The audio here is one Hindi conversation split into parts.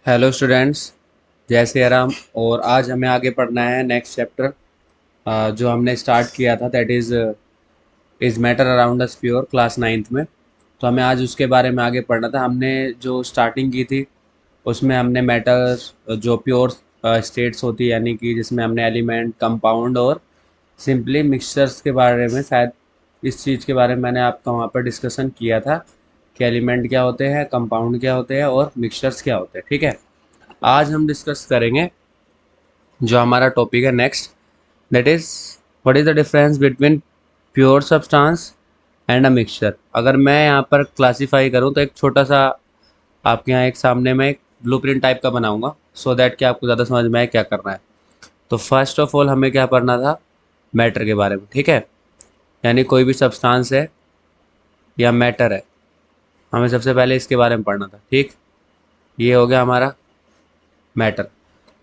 हेलो स्टूडेंट्स, जय सिया राम। और आज हमें आगे पढ़ना है नेक्स्ट चैप्टर जो हमने स्टार्ट किया था, that is matter around us pure, class ninth में। तो हमें आज उसके बारे में आगे पढ़ना था। हमने जो स्टार्टिंग की थी उसमें हमने मैटर्स जो प्योर स्टेट्स होती है, यानी कि जिसमें हमने एलिमेंट, कंपाउंड और सिंपली मिक्सचर्स के बारे में, शायद इस चीज़ के बारे में मैंने आपका वहाँ पर डिस्कशन किया था कि एलिमेंट क्या होते हैं, कंपाउंड क्या होते हैं और मिक्सचर्स क्या होते हैं। ठीक है, आज हम डिस्कस करेंगे जो हमारा टॉपिक है next, that is what is the difference between pure substance and a mixture. अगर मैं यहाँ पर क्लासीफाई करूँ तो एक छोटा सा आपके यहाँ एक सामने में एक ब्लूप्रिंट टाइप का बनाऊंगा, सो दैट कि आपको ज़्यादा समझ में आए क्या करना है। तो फर्स्ट ऑफ ऑल हमें क्या पढ़ना था, मैटर के बारे में। ठीक है, यानी कोई भी सब्सटेंस है या मैटर है, हमें सबसे पहले इसके बारे में पढ़ना था। ठीक, ये हो गया हमारा मैटर।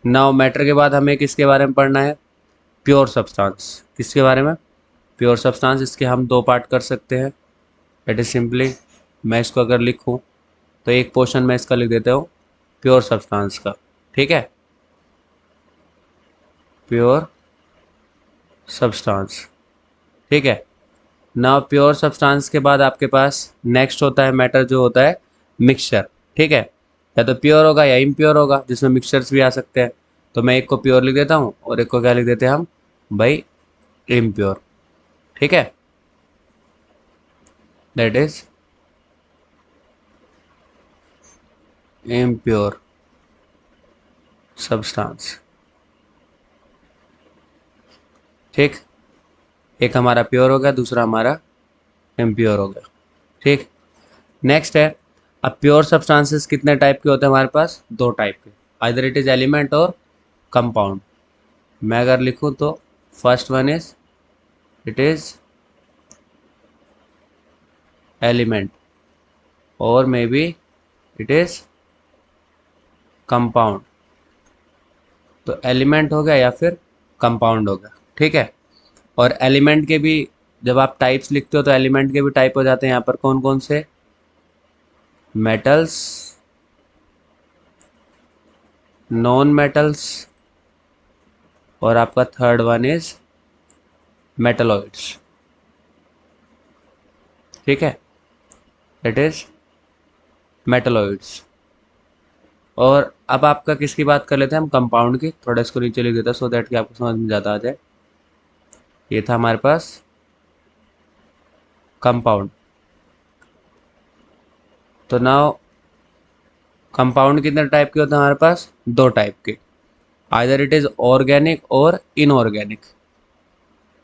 नाउ मैटर के बाद हमें किसके बारे में पढ़ना है, प्योर सब्सटेंस। किसके बारे में, प्योर सब्सटेंस। इसके हम दो पार्ट कर सकते हैं, इट इज़ सिंपली, मैं इसको अगर लिखूं तो एक पोर्शन मैं इसका लिख देता हूँ प्योर सब्सटेंस का। ठीक है, प्योर सब्सटेंस। ठीक है, ना प्योर सब्सटेंस के बाद आपके पास नेक्स्ट होता है मैटर, जो होता है मिक्सचर। ठीक है, या तो प्योर होगा या इम्प्योर होगा, जिसमें मिक्सचर्स भी आ सकते हैं। तो मैं एक को प्योर लिख देता हूँ और एक को क्या लिख देते हैं हम भाई, इम्प्योर। ठीक है, दैट इज इम्प्योर सब्सटेंस। ठीक, एक हमारा प्योर हो गया, दूसरा हमारा इम्प्योर हो गया। ठीक, नेक्स्ट है, अब प्योर सब्सटेंसेस कितने टाइप के होते हैं हमारे पास, दो टाइप के, आइदर इट इज एलिमेंट और कंपाउंड। मैं अगर लिखूं तो first one is, it is element और may be it is compound. तो एलिमेंट हो गया या फिर कंपाउंड हो गया। ठीक है, और एलिमेंट के भी जब आप टाइप्स लिखते हो तो एलिमेंट के भी टाइप हो जाते हैं यहाँ पर, कौन कौन से, मेटल्स, नॉन मेटल्स, और आपका थर्ड वन इज मेटलॉइड्स। ठीक है, इट इज मेटलॉइड्स। और अब आपका किसकी बात कर लेते हैं हम, कंपाउंड की। थोड़ा इसको नीचे लिख देता सो दैट कि आपको समझ में ज़्यादा आ जाए। ये था हमारे पास कंपाउंड। तो नाउ कंपाउंड कितने टाइप के होते हैं हमारे पास, दो टाइप के, आइदर इट इज ऑर्गेनिक और इनऑर्गेनिक।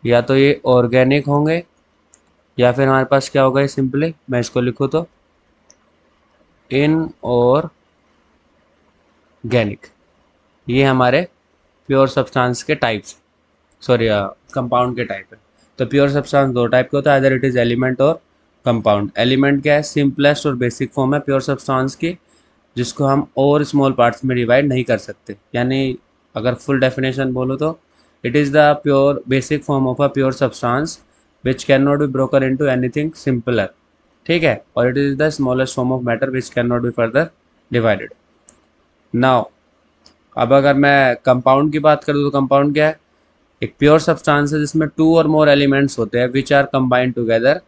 या तो ये ऑर्गेनिक होंगे या फिर हमारे पास क्या होगा, ये सिंपली मैं इसको लिखूँ तो इनऑर्गेनिक। ये हमारे प्योर सब्सटेंस के टाइप्स, सॉरी कंपाउंड के टाइप है। तो प्योर सब्सटेंस दो टाइप के होता है, आइदर इट इज एलिमेंट और कंपाउंड। एलिमेंट क्या है, सिंपलेस्ट और बेसिक फॉर्म है प्योर सब्सटेंस की, जिसको हम और स्मॉल पार्ट्स में डिवाइड नहीं कर सकते। यानी अगर फुल डेफिनेशन बोलो तो it is the pure basic form of a pure substance which can not be broken into anything simpler. ठीक है, और it is the smallest form of matter which can not be further divided. Now अब अगर मैं कंपाउंड की बात करूँ तो कंपाउंड क्या है, एक प्योर सब्सटेंस है जिसमें टू और मोर एलिमेंट्स होते हैं which are combined together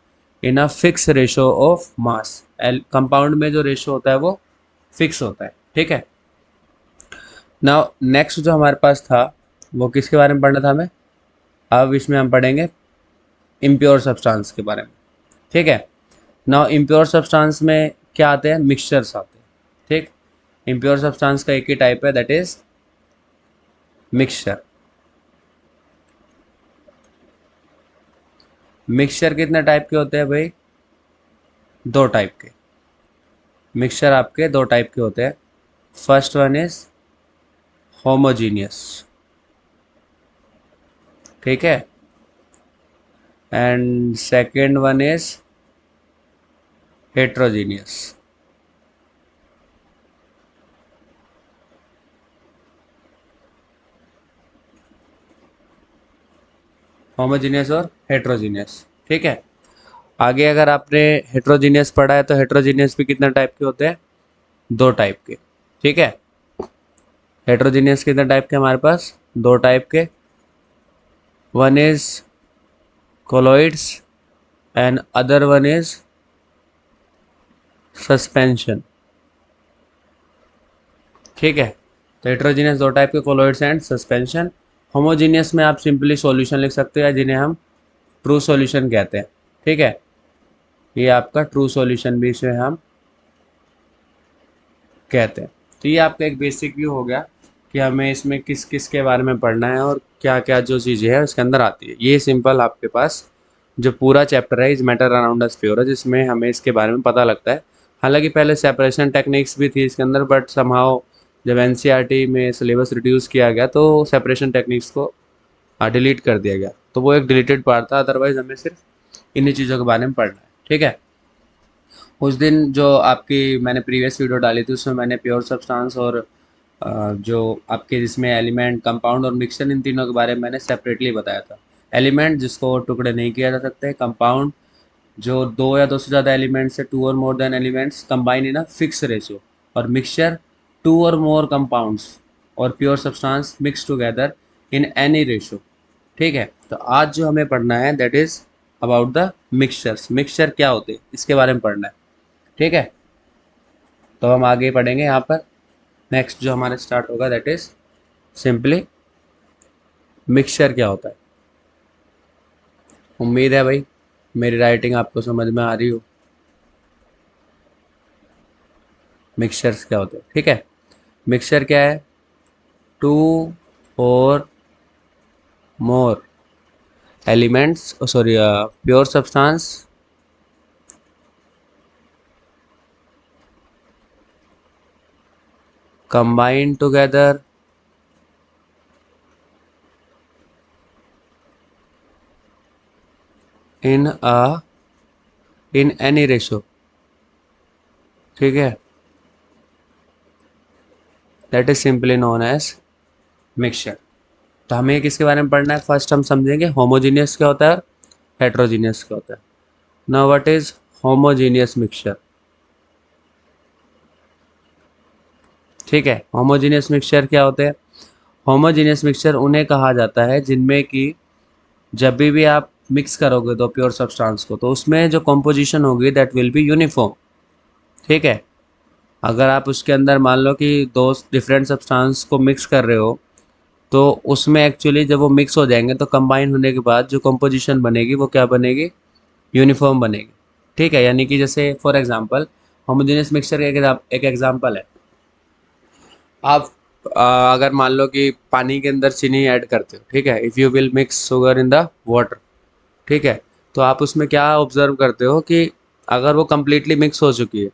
in a fix ratio of mass. Compound में जो रेशो होता है वो फिक्स होता है। ठीक है, नाउ नेक्स्ट जो हमारे पास था वो किसके बारे में पढ़ना था हमें, अब इसमें हम पढ़ेंगे इम्प्योर सब्सटेंस के बारे में। ठीक है, नाउ इम्प्योर सब्सटेंस में क्या आते हैं, मिक्सचर्स आते हैं। ठीक, इम्प्योर सब्सटेंस का एक ही टाइप है, दैट इज मिक्सचर। मिक्सचर कितने टाइप के होते हैं भाई, दो टाइप के। मिक्सचर आपके दो टाइप के होते हैं, फर्स्ट वन इज होमोजीनियस। ठीक है, and second one is heterogeneous. Homogeneous और हेट्रोजीनियस। ठीक है, आगे अगर आपने हेट्रोजीनियस पढ़ा है तो हेट्रोजीनियस भी कितने टाइप के होते हैं? 2 टाइप के। ठीक है, हेट्रोजीनियस कितने टाइप के हमारे पास? 2 टाइप के। One is colloids and other one is suspension. ठीक है, तो हेट्रोजीनियस 2 टाइप के, कोलोइड्स एंड सस्पेंशन। होमोजीनियस में आप सिंपली सॉल्यूशन लिख सकते हैं जिन्हें हम ट्रू सॉल्यूशन कहते हैं। ठीक है, ये आपका ट्रू सॉल्यूशन भी इसे हम कहते हैं। तो ये आपका एक बेसिक व्यू हो गया कि हमें इसमें किस किस के बारे में पढ़ना है और क्या क्या जो चीज़ें हैं उसके अंदर आती है। ये सिंपल आपके पास जो पूरा चैप्टर है is matter around us pure है, जिसमें हमें इसके बारे में पता लगता है। हालांकि पहले सेपरेशन टेक्निक्स भी थी इसके अंदर, बट समहाउ जब एनसीईआरटी में सिलेबस रिड्यूस किया गया तो सेपरेशन टेक्निक्स को डिलीट कर दिया गया, तो वो एक डिलीटेड पार्ट था। अदरवाइज हमें सिर्फ इन्हीं चीज़ों के बारे में पढ़ना है। ठीक है, उस दिन जो आपकी मैंने प्रीवियस वीडियो डाली थी उसमें मैंने प्योर सब्सटेंस और जो आपके जिसमें एलिमेंट, कंपाउंड और मिक्सचर, इन तीनों के बारे में मैंने सेपरेटली बताया था। एलिमेंट जिसको टुकड़े नहीं किया जा सकते, कंपाउंड जो 2 या 2 से ज़्यादा एलिमेंट्स है, 2 और more than elements combine in a fix ratio, और मिक्सचर 2 और मोर कंपाउंड्स और pure substance mix together in any ratio. ठीक है, तो आज जो हमें पढ़ना है that is about the mixtures. Mixture क्या होते हैं इसके बारे में पढ़ना है। ठीक है, तो हम आगे पढ़ेंगे यहाँ पर। नेक्स्ट जो हमारा स्टार्ट होगा दैट इज सिंपली मिक्सचर क्या होता है। उम्मीद है भाई मेरी राइटिंग आपको समझ में आ रही हो। मिक्सचर्स क्या होते हैं? ठीक है, मिक्सचर क्या है? 2 और more elements, sorry, pure substance combine together in a in any ratio। ठीक है, that is simply known as mixture. तो हमें किसके बारे में पढ़ना है? फर्स्ट हम समझेंगे होमोजीनियस क्या होता है और हेट्रोजीनियस क्या होता है। Now what is homogeneous mixture? ठीक है, होमोजीनियस मिक्सचर क्या होते हैं? होमोजीनियस मिक्सचर उन्हें कहा जाता है जिनमें कि जब भी आप मिक्स करोगे दो प्योर सब्सटेंस को तो उसमें जो कॉम्पोजिशन होगी दैट विल बी यूनिफॉर्म। ठीक है, अगर आप उसके अंदर मान लो कि दो डिफरेंट सब्सटेंस को मिक्स कर रहे हो तो उसमें एक्चुअली जब वो मिक्स हो जाएंगे तो कंबाइन होने के बाद जो कंपोजिशन बनेगी वो क्या बनेगी? यूनिफॉर्म बनेगी। ठीक है, यानी कि जैसे फॉर एग्जांपल होमोजेनियस मिक्सचर एक एग्जांपल है। आप अगर मान लो कि पानी के अंदर चीनी ऐड करते हो, ठीक है, if you will mix sugar in the water. ठीक है, तो आप उसमें क्या ऑब्जर्व करते हो कि अगर वो कम्प्लीटली मिक्स हो चुकी है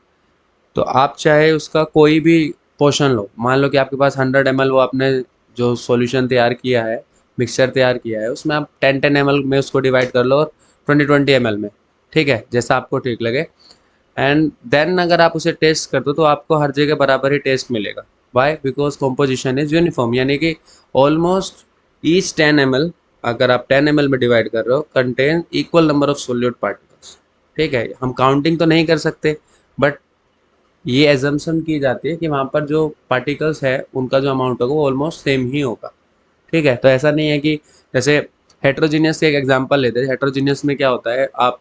तो आप चाहे उसका कोई भी पोर्शन लो, मान लो कि आपके पास 100 ml वो आपने जो सॉल्यूशन तैयार किया है, मिक्सचर तैयार किया है, उसमें आप 10-10 ml में उसको डिवाइड कर लो और 20-20 ml में। ठीक है, जैसा आपको ठीक लगे। एंड देन अगर आप उसे टेस्ट कर दो तो आपको हर जगह बराबर ही टेस्ट मिलेगा। Why? Because composition is uniform, यानी कि ऑलमोस्ट ईच 10 ml, अगर आप 10 ml में डिवाइड कर रहे हो, contain equal number of solute particles. ठीक है, हम काउंटिंग तो नहीं कर सकते बट ये एजम्पशन की जाती है कि वहाँ पर जो पार्टिकल्स है उनका जो अमाउंट होगा वो ऑलमोस्ट सेम ही होगा। ठीक है, तो ऐसा नहीं है कि जैसे हेट्रोजीनियस का एक एग्जांपल लेते हैं। हेट्रोजीनियस में क्या होता है, आप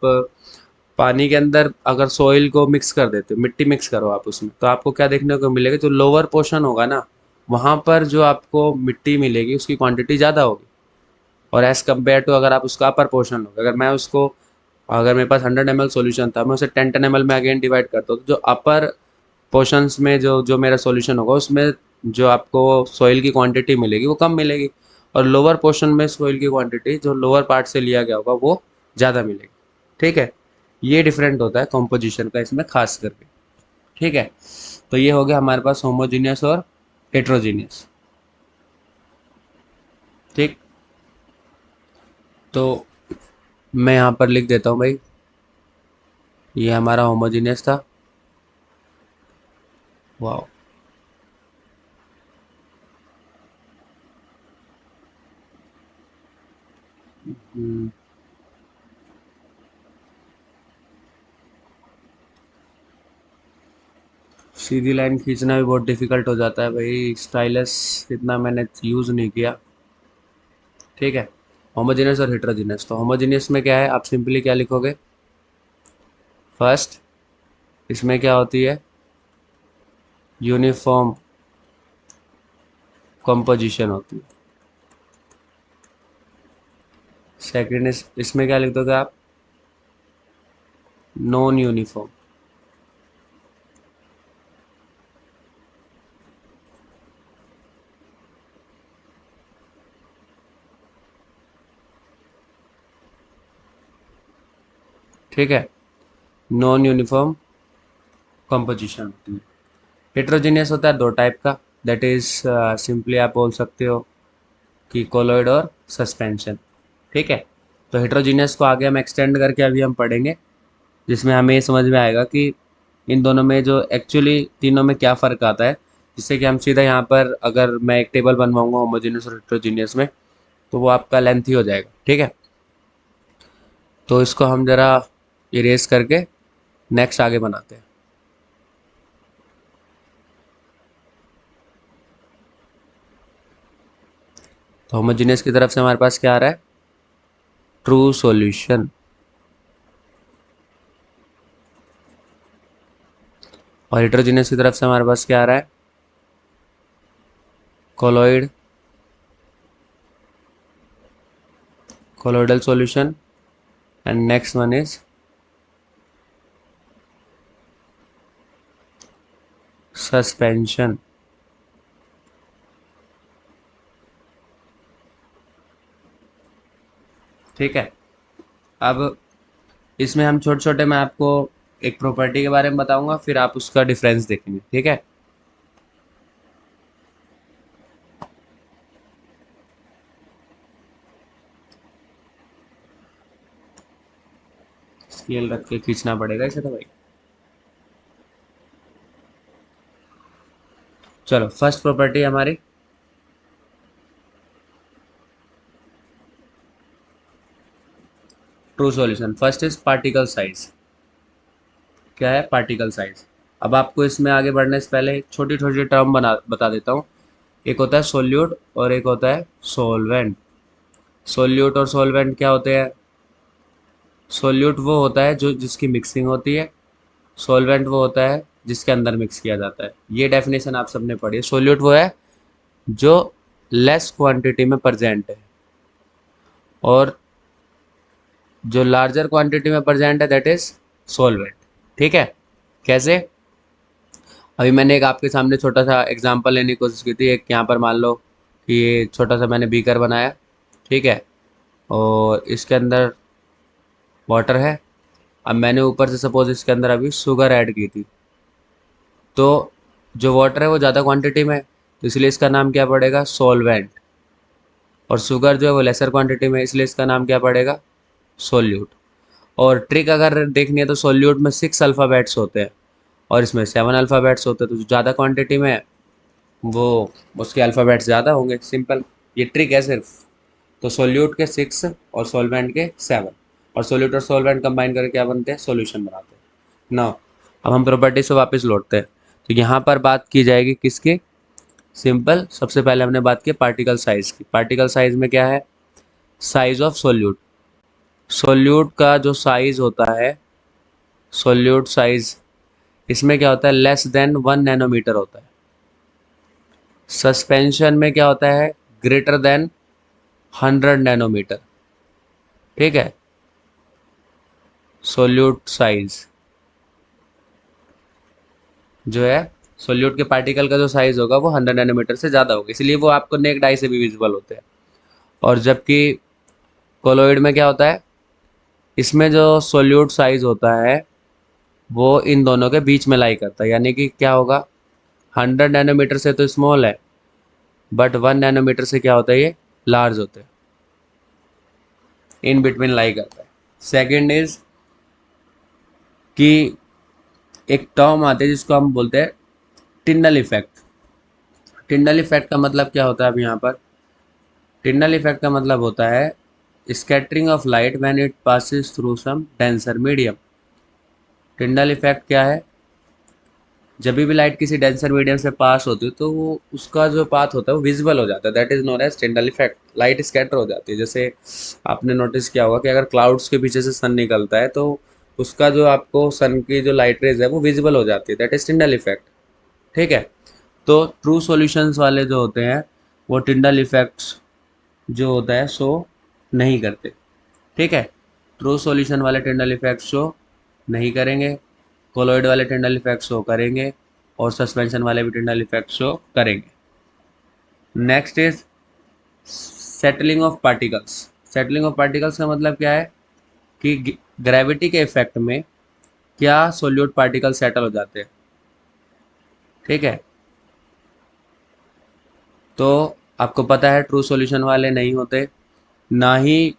पानी के अंदर अगर सॉइल को मिक्स कर देते हो, मिट्टी मिक्स करो आप उसमें, तो आपको क्या देखने को मिलेगा? जो लोअर पोर्शन होगा ना, वहाँ पर जो आपको मिट्टी मिलेगी उसकी क्वांटिटी ज़्यादा होगी, और एज़ कम्पेयर टू अगर आप उसका अपर पोर्शन होगा, अगर मैं उसको, अगर मेरे पास 100 ml सॉल्यूशन था, मैं उसे 10-10 ml में अगेन डिवाइड करता हूँ, तो जो अपर पोर्शंस में जो जो मेरा सॉल्यूशन होगा उसमें जो आपको सॉइल की क्वांटिटी मिलेगी वो कम मिलेगी, और लोअर पोर्शन में सॉइल की क्वांटिटी जो लोअर पार्ट से लिया गया होगा वो ज़्यादा मिलेगी। ठीक है, ये डिफरेंट होता है कॉम्पोजिशन का इसमें खास करके। ठीक है, तो ये हो गया हमारे पास होमोजीनियस और हेट्रोजीनियस। ठीक, तो मैं यहाँ पर लिख देता हूँ भाई, ये हमारा होमोजीनियस था। वाह, सीधी लाइन खींचना भी बहुत डिफिकल्ट हो जाता है भाई, स्टाइलस इतना मैंने यूज़ नहीं किया। ठीक है, होमोजेनियस और हेट्रोजीनियस। तो होमोजेनियस में क्या है, आप सिंपली क्या लिखोगे, फर्स्ट इसमें क्या होती है, यूनिफॉर्म कंपोजिशन होती है। सेकेंड इसमें क्या लिख दोगे आप, नॉन यूनिफॉर्म। ठीक है, नॉन यूनिफॉर्म कंपोजिशन होती है। हेट्रोजीनियस होता है दो टाइप का, दैट इज सिंपली आप बोल सकते हो कि कोलॉइड और सस्पेंशन। ठीक है, तो हेट्रोजीनियस को आगे हम एक्सटेंड करके अभी हम पढ़ेंगे, जिसमें हमें ये समझ में आएगा कि इन दोनों में जो एक्चुअली तीनों में क्या फ़र्क आता है, जिससे कि हम सीधा यहाँ पर अगर मैं एक टेबल बनवाऊंगा होमोजीनियस और हेट्रोजीनियस में, तो वो आपका लेंथ ही हो जाएगा। ठीक है, तो इसको हम ज़रा इरेज करके नेक्स्ट आगे बनाते हैं। तो होमोजीनियस की तरफ से हमारे पास क्या आ रहा है, ट्रू सॉल्यूशन। और हेट्रोजीनियस की तरफ से हमारे पास क्या आ रहा है, colloid, colloidal solution. And next one is suspension. ठीक है, अब इसमें हम छोटे छोटे, मैं आपको एक प्रॉपर्टी के बारे में बताऊंगा, फिर आप उसका डिफरेंस देखेंगे। ठीक है, स्केल रख के खींचना पड़ेगा इसे तो भाई। चलो, फर्स्ट प्रॉपर्टी हमारी, true solution. First is particle size. क्या है, पार्टिकल साइज। अब आपको इसमें आगे बढ़ने से पहले छोटी छोटी टर्म बता देता हूँ। एक होता है सोल्यूट और एक होता है सोलवेंट। सोल्यूट और सोलवेंट क्या होते हैं, सोल्यूट वो होता है जो जिसकी मिक्सिंग होती है, सोलवेंट वो होता है जिसके अंदर मिक्स किया जाता है। ये डेफिनेशन आप सबने पढ़ी है। सोल्यूट वो है जो लेस क्वांटिटी में प्रेजेंट है, और जो लार्जर क्वांटिटी में प्रेजेंट है दैट इज सोलवेंट। ठीक है, कैसे, अभी मैंने एक आपके सामने छोटा सा एग्जांपल लेने की कोशिश की थी। एक यहाँ पर मान लो कि ये छोटा सा मैंने बीकर बनाया। ठीक है, और इसके अंदर वाटर है। अब मैंने ऊपर से सपोज इसके अंदर अभी शुगर ऐड की थी, तो जो वाटर है वो ज़्यादा क्वांटिटी में है, तो इसलिए इसका नाम क्या पड़ेगा, सोलवेंट। और शुगर जो है वो लेसर क्वांटिटी में है, इसलिए इसका नाम क्या पड़ेगा, सोल्यूट। और ट्रिक अगर देखनी है तो सोल्यूट में 6 अल्फ़ाबेट्स होते हैं और इसमें 7 अल्फ़ाबेट्स होते हैं, तो जो ज़्यादा क्वांटिटी में है वो उसके अल्फ़ाबेट्स ज़्यादा होंगे, सिंपल। ये ट्रिक है सिर्फ। तो सोल्यूट के 6 और सॉल्वेंट के 7, और सोल्यूट और सॉल्वेंट कंबाइन करके क्या बनते हैं, सॉल्यूशन बनाते हैं ना। अब हम प्रॉपर्टी से वापस लौटते हैं। तो यहाँ पर बात की जाएगी किसकी, सिंपल। सबसे पहले हमने बात की पार्टिकल साइज की। पार्टिकल साइज में क्या है, साइज ऑफ सोल्यूट। सोल्यूट का जो साइज होता है, सोल्यूट साइज, इसमें क्या होता है, लेस देन 1 नैनोमीटर होता है। सस्पेंशन में क्या होता है, ग्रेटर देन 100 नैनोमीटर। ठीक है, सोल्यूट साइज जो है, सोल्यूट के पार्टिकल का जो साइज होगा वो 100 नैनोमीटर से ज़्यादा होगा, इसलिए वो आपको नेक्ड आई से भी विजिबल होते हैं। और जबकि कोलोइड में क्या होता है, इसमें जो सोल्यूट साइज होता है वो इन दोनों के बीच में लाई करता है, यानी कि क्या होगा, 100 नैनोमीटर से तो स्मॉल है, बट 1 नैनोमीटर से क्या होता है, ये लार्ज होते हैं, इन बिटवीन लाई करता है। सेकेंड इज कि एक टर्म आती है जिसको हम बोलते हैं टिंडल इफेक्ट। टिंडल इफेक्ट का मतलब क्या होता है, अब यहाँ पर टिंडल इफेक्ट का मतलब होता है scattering of light when it passes through some denser medium. Tyndall effect क्या है, जब भी लाइट किसी डेंसर मीडियम से पास होती है तो वो उसका जो पाथ होता है वो विजिबल हो जाता है, that is known as Tyndall effect. Light scatter हो जाती है। जैसे आपने नोटिस किया होगा कि अगर क्लाउड्स के पीछे से सन निकलता है तो उसका जो आपको सन की जो लाइट रेज है वो विजिबल हो जाती है, दैट इज टिंडल इफेक्ट। ठीक है। तो ट्रू सॉल्यूशंस वाले जो होते हैं वो टिंडल इफेक्ट्स जो होता है शो नहीं करते। ठीक है। ट्रू सॉल्यूशन वाले टिंडल इफेक्ट शो नहीं करेंगे, कोलॉइड वाले टिंडल इफेक्ट शो करेंगे, और सस्पेंशन वाले भी टिंडल इफेक्ट शो करेंगे। Next is settling of particles. Settling of particles का मतलब क्या है कि ग्रेविटी के इफेक्ट में क्या सोल्यूट पार्टिकल सेटल हो जाते हैं। ठीक है। तो आपको पता है ट्रू सॉल्यूशन वाले नहीं होते, ना ही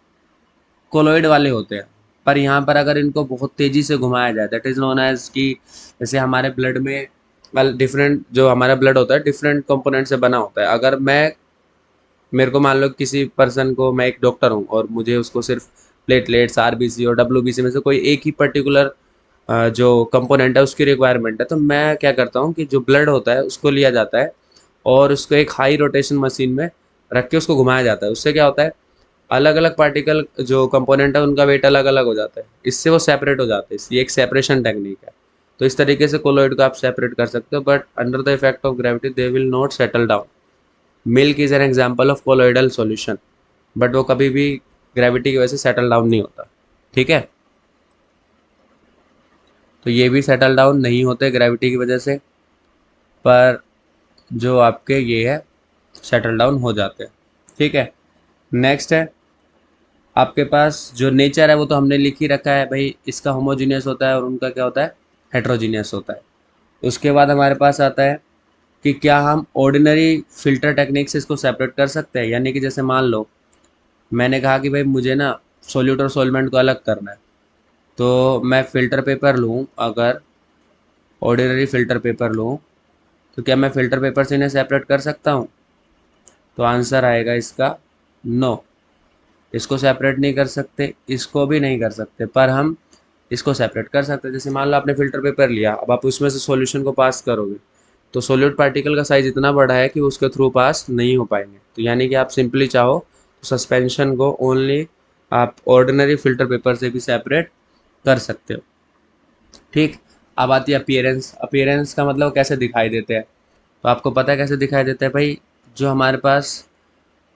कोलोइड वाले होते हैं। पर यहाँ पर अगर इनको बहुत तेज़ी से घुमाया जाए, दैट इज़ नोन एज कि जैसे हमारे ब्लड में वेल डिफरेंट जो हमारा ब्लड होता है डिफरेंट कंपोनेंट से बना होता है। अगर मैं मेरे को मान लो किसी पर्सन को, मैं एक डॉक्टर हूँ और मुझे उसको सिर्फ प्लेटलेट्स आरबीसी और डब्ल्यूबीसी में से कोई एक ही पर्टिकुलर जो कंपोनेंट है उसकी रिक्वायरमेंट है, तो मैं क्या करता हूँ कि जो ब्लड होता है उसको लिया जाता है और उसको एक हाई रोटेशन मशीन में रख के उसको घुमाया जाता है। उससे क्या होता है, अलग अलग पार्टिकल जो कंपोनेंट है उनका वेट अलग अलग हो जाता है, इससे वो सेपरेट हो जाते हैं। ये एक सेपरेशन टेक्निक है। तो इस तरीके से कोलोइड को आप सेपरेट कर सकते हो, but under the effect of gravity they will not settle down. Milk is an example of colloidal solution, but वो कभी भी ग्रेविटी की वजह से सेटल डाउन नहीं होता। ठीक है। तो ये भी सेटल डाउन नहीं होते ग्रेविटी की वजह से, पर जो आपके ये है सेटल डाउन हो जाते हैं। ठीक है। नेक्स्ट है आपके पास जो नेचर है वो तो हमने लिख ही रखा है भाई, इसका होमोजीनियस होता है और उनका क्या होता है, हेट्रोजीनियस होता है। उसके बाद हमारे पास आता है कि क्या हम ऑर्डिनरी फिल्टर टेक्निक से इसको सेपरेट कर सकते हैं। यानी कि जैसे मान लो मैंने कहा कि भाई मुझे ना सोल्यूट और सोलवेंट को अलग करना है, तो मैं फ़िल्टर पेपर लूँ, अगर ऑर्डिनरी फ़िल्टर पेपर लूँ तो क्या मैं फ़िल्टर पेपर से इन्हें सेपरेट कर सकता हूँ? तो आंसर आएगा इसका नो। इसको सेपरेट नहीं कर सकते, इसको भी नहीं कर सकते, पर हम इसको सेपरेट कर सकते हैं। जैसे मान लो आपने फ़िल्टर पेपर लिया, अब आप उसमें से सॉल्यूशन को पास करोगे तो सोल्यूट पार्टिकल का साइज़ इतना बड़ा है कि उसके थ्रू पास नहीं हो पाएंगे। तो यानी कि आप सिंपली चाहो तो सस्पेंशन को ओनली आप ऑर्डिनरी फ़िल्टर पेपर से भी सेपरेट कर सकते हो। ठीक। अब आती है अपीयरेंस। अपीयरेंस का मतलब कैसे दिखाई देते हैं, तो आपको पता है कैसे दिखाई देते हैं भाई। जो हमारे पास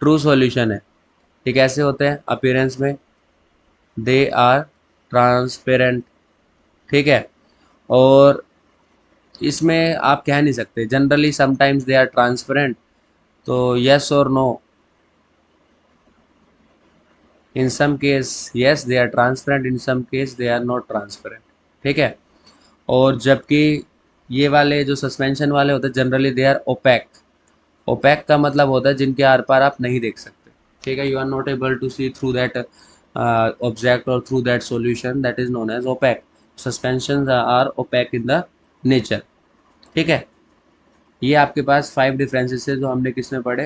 ट्रू सॉल्यूशन है, ये कैसे होते हैं अपीयरेंस में, दे आर ट्रांसपेरेंट। ठीक है। और इसमें आप कह नहीं सकते, generally sometimes they are transparent, तो यस और no. In some case yes they are transparent, in some case they are not transparent. ठीक है। और जबकि ये वाले जो सस्पेंशन वाले होते हैं generally they are opaque. Opaque का मतलब होता है जिनके आर पार आप नहीं देख सकते। ठीक है। You are not able to see through that object और through that solution, that is known as opaque. Suspension are opaque in the nature. ठीक है। ये आपके पास 5 डिफरेंसेस है जो हमने किसमें पढ़े,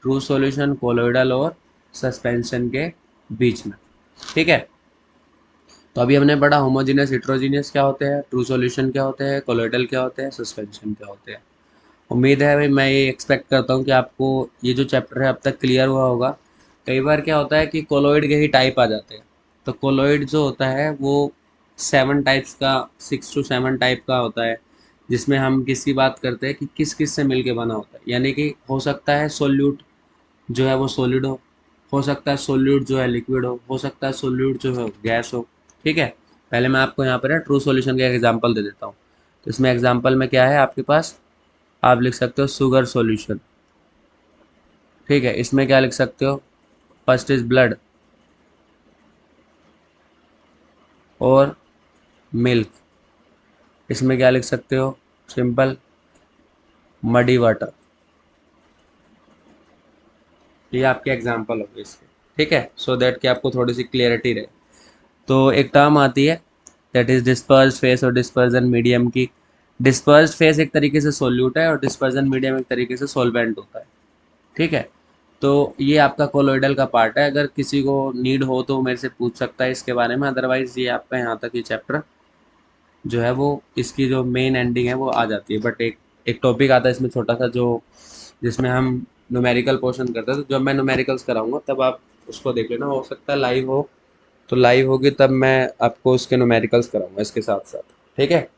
ट्रू सॉल्यूशन, कोलोइडल और सस्पेंशन के बीच में। ठीक है। तो अभी हमने पढ़ा होमोजीनियस हेट्रोजीनियस क्या होते हैं, ट्रू सॉल्यूशन क्या होते हैं, कोलोइडल क्या होते हैं, सस्पेंशन क्या होते हैं। उम्मीद है भाई, मैं ये एक्सपेक्ट करता हूँ कि आपको ये जो चैप्टर है अब तक क्लियर हुआ होगा। कई बार क्या होता है कि कोलोइड के ही टाइप आ जाते हैं। तो कोलोइड जो होता है वो 7 टाइप्स का, 6 to 7 टाइप का होता है, जिसमें हम किसकी बात करते हैं कि किस किस से मिलके बना होता है। यानी कि हो सकता है सोल्यूट जो है वो सॉलिड हो सकता है सोल्यूट जो है लिक्विड हो सकता है सोल्यूट जो है गैस हो। ठीक है। पहले मैं आपको यहाँ पर ट्रू सॉल्यूशन का एग्जांपल दे देता हूँ। तो इसमें एग्जांपल में क्या है आपके पास, आप लिख सकते हो शुगर सॉल्यूशन। ठीक है। इसमें क्या लिख सकते हो, फर्स्ट इज ब्लड और मिल्क। इसमें क्या लिख सकते हो, सिंपल मडी वाटर। ये आपके एग्जांपल हो गए इसके। ठीक है। सो दैट कि आपको थोड़ी सी क्लियरिटी रहे। तो एक टर्म आती है दैट इज डिस्पर्स फेस और डिस्पर्जन मीडियम की। डिस्पर्स फेस एक तरीके से सोल्यूट है और डिस्पर्जन मीडियम एक तरीके से सोलवेंट होता है। ठीक है। तो ये आपका कोलोइडल का पार्ट है। अगर किसी को नीड हो तो मेरे से पूछ सकता है इसके बारे में, अदरवाइज ये आपका यहाँ तक ये चैप्टर जो है वो इसकी जो मेन एंडिंग है वो आ जाती है। बट एक एक टॉपिक आता है इसमें छोटा सा, जो जिसमें हम न्यूमेरिकल पोर्शन करते हैं। तो जब मैं न्यूमेरिकल्स कराऊंगा तब आप उसको देख लेना, हो सकता है लाइव हो, तो लाइव होगी तब मैं आपको उसके न्यूमेरिकल्स कराऊंगा इसके साथ साथ। ठीक है,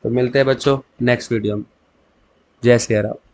तो मिलते हैं बच्चों नेक्स्ट वीडियो में। जय सिया राम।